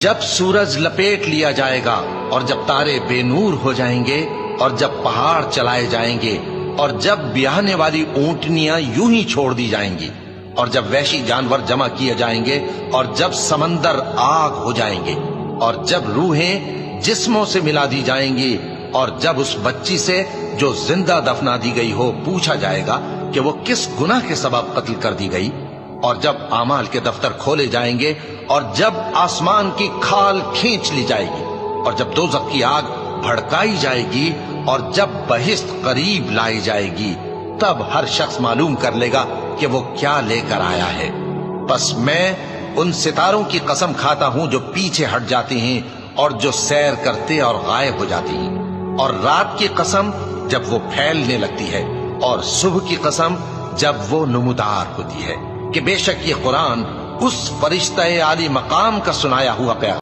جب سورج لپیٹ لیا جائے گا اور جب تارے بے نور ہو جائیں گے اور جب پہاڑ چلائے جائیں گے اور جب بیاہنے والی اونٹنیاں یوں ہی چھوڑ دی جائیں گی اور جب وحشی جانور جمع کیے جائیں گے اور جب سمندر آگ ہو جائیں گے اور جب روحیں جسموں سے ملا دی جائیں گی اور جب اس بچی سے جو زندہ دفنا دی گئی ہو پوچھا جائے گا کہ وہ کس گناہ کے سبب قتل کر دی گئی، اور جب اعمال کے دفتر کھولے جائیں گے اور جب آسمان کی کھال کھینچ لی جائے گی اور جب دوزخ کی آگ بھڑکائی جائے گی اور جب بہشت قریب لائی جائے گی، تب ہر شخص معلوم کر لے گا کہ وہ کیا لے کر آیا ہے۔ بس میں ان ستاروں کی قسم کھاتا ہوں جو پیچھے ہٹ جاتی ہیں اور جو سیر کرتے اور غائب ہو جاتی ہیں، اور رات کی قسم جب وہ پھیلنے لگتی ہے، اور صبح کی قسم جب وہ نمودار ہوتی ہے، کہ بے شک یہ قرآن اس فرشتہ عالی مقام کا سنایا ہوا پیغام